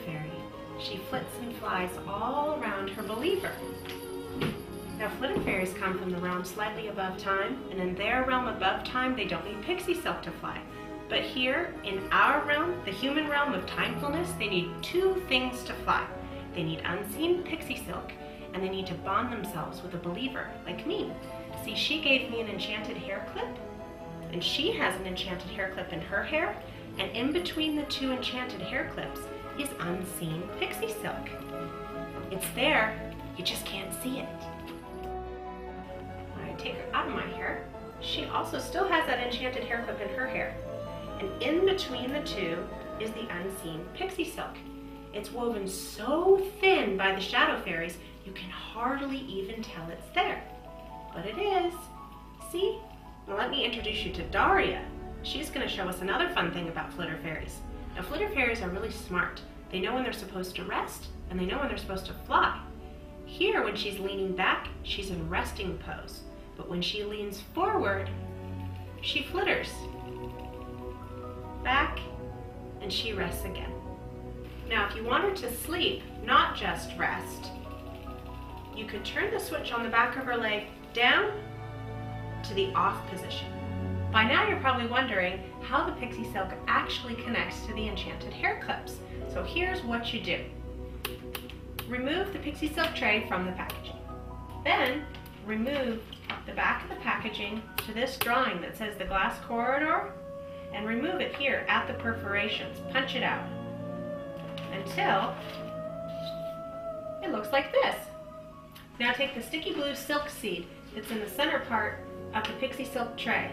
fairy. She flits and flies all around her believer. Now, flitter fairies come from the realm slightly above time, and in their realm above time, they don't need pixie silk to fly. But here, in our realm, the human realm of timefulness, they need two things to fly. They need unseen pixie silk, and they need to bond themselves with a believer, like me. See, she gave me an enchanted hair clip, and she has an enchanted hair clip in her hair, and in between the two enchanted hair clips is unseen pixie silk. It's there, you just can't see it. When I take her out of my hair, she also still has that enchanted hair clip in her hair. And in between the two is the unseen pixie silk. It's woven so thin by the shadow fairies, you can hardly even tell it's there. But it is. See? Now let me introduce you to Daria. She's going to show us another fun thing about flitter fairies. Now, flitter fairies are really smart. They know when they're supposed to rest, and they know when they're supposed to fly. Here, when she's leaning back, she's in resting pose. But when she leans forward, she flitters. Back, and she rests again. Now, if you want her to sleep, not just rest, you could turn the switch on the back of her leg down to the off position. By now, you're probably wondering how the pixie silk actually connects to the enchanted hair clips. So here's what you do. Remove the pixie silk tray from the packaging. Then, remove the back of the packaging to this drawing that says the glass corridor, and remove it here at the perforations. Punch it out until it looks like this. Now take the sticky blue silk seed that's in the center part of the pixie silk tray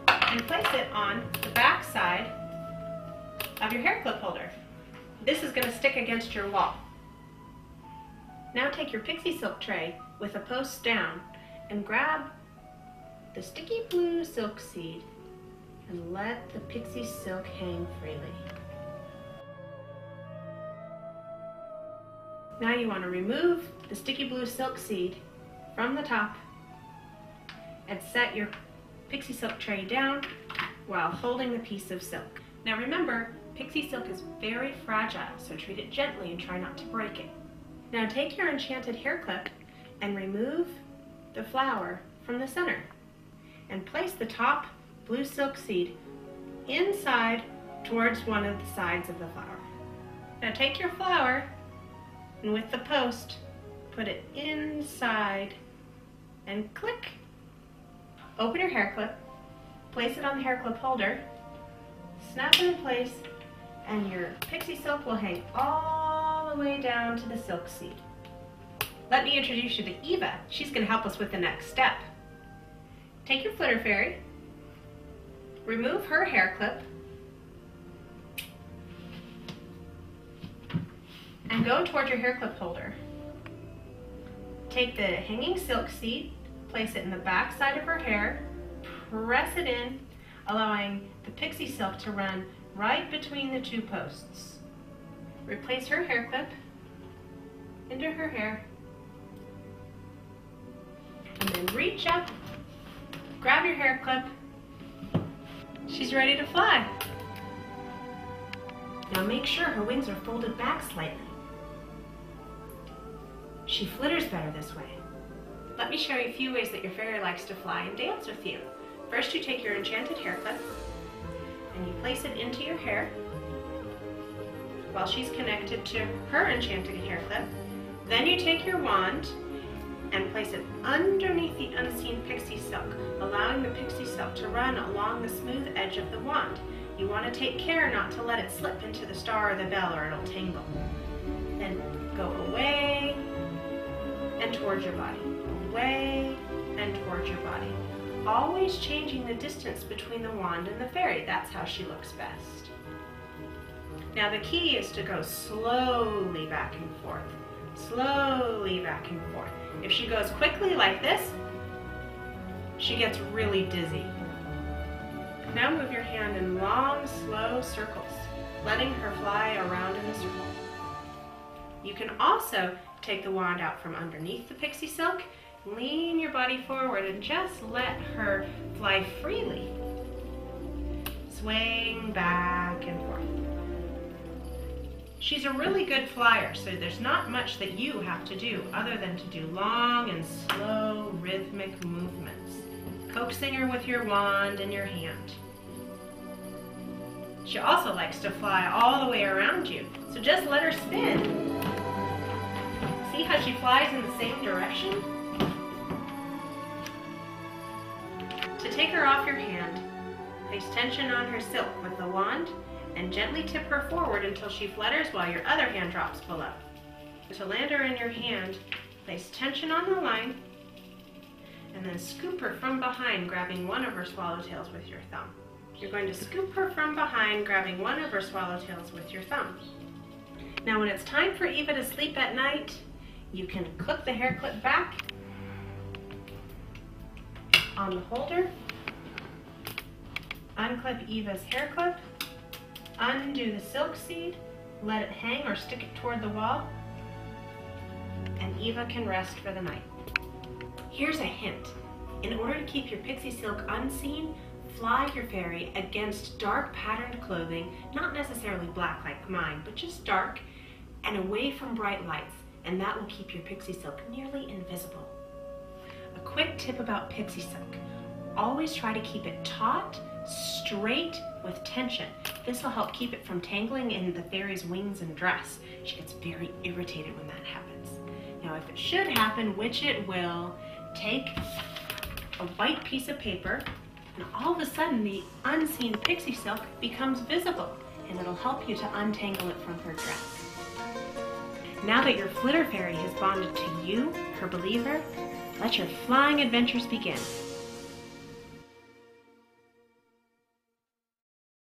and place it on the back side of your hair clip holder. This is going to stick against your wall. Now take your pixie silk tray with the post down and grab the sticky blue silk seed and let the pixie silk hang freely. Now you want to remove the sticky blue silk seed from the top and set your pixie silk tray down while holding the piece of silk. Now remember, pixie silk is very fragile, so treat it gently and try not to break it. Now take your enchanted hair clip and remove the flower from the center and place the top blue silk seed inside towards one of the sides of the flower. Now take your flower and with the post, put it inside and click. Open your hair clip, place it on the hair clip holder, snap it in place, and your pixie silk will hang all the way down to the silk seed. Let me introduce you to Eva. She's going to help us with the next step. Take your flitter fairy, remove her hair clip, and go toward your hair clip holder. Take the hanging silk seed, place it in the back side of her hair, press it in, allowing the pixie silk to run right between the two posts. Replace her hair clip into her hair, and then reach up, grab your hair clip. She's ready to fly. Now make sure her wings are folded back slightly. She flitters better this way. Let me show you a few ways that your fairy likes to fly and dance with you. First, you take your enchanted hair clip and you place it into your hair while she's connected to her enchanted hair clip. Then you take your wand and place it underneath the unseen pixie silk, allowing the pixie silk to run along the smooth edge of the wand. You want to take care not to let it slip into the star or the bell or it'll tangle. Then go away and towards your body, away and towards your body. Always changing the distance between the wand and the fairy. That's how she looks best. Now the key is to go slowly back and forth, slowly back and forth. If she goes quickly like this, she gets really dizzy. Now move your hand in long, slow circles, letting her fly around in a circle. You can also take the wand out from underneath the pixie silk, lean your body forward and just let her fly freely, swaying back and forth. She's a really good flyer, so there's not much that you have to do other than to do long and slow rhythmic movements, coaxing her with your wand in your hand. She also likes to fly all the way around you, so just let her spin. See how she flies in the same direction? To take her off your hand, place tension on her silk with the wand and gently tip her forward until she flutters while your other hand drops below. To land her in your hand, place tension on the line and then scoop her from behind, grabbing one of her swallowtails with your thumb. You're going to scoop her from behind, grabbing one of her swallowtails with your thumb. Now when it's time for Eva to sleep at night, you can clip the hair clip back on the holder, unclip Eva's hair clip, undo the silk seed, let it hang or stick it toward the wall, and Eva can rest for the night. Here's a hint. In order to keep your pixie silk unseen, fly your fairy against dark patterned clothing, not necessarily black like mine, but just dark, and away from bright lights, and that will keep your pixie silk nearly invisible. A quick tip about pixie silk. Always try to keep it taut, straight, with tension. This will help keep it from tangling in the fairy's wings and dress. She gets very irritated when that happens. Now if it should happen, which it will, take a white piece of paper and all of a sudden the unseen pixie silk becomes visible and it'll help you to untangle it from her dress. Now that your flitter fairy has bonded to you, her believer, let your flying adventures begin.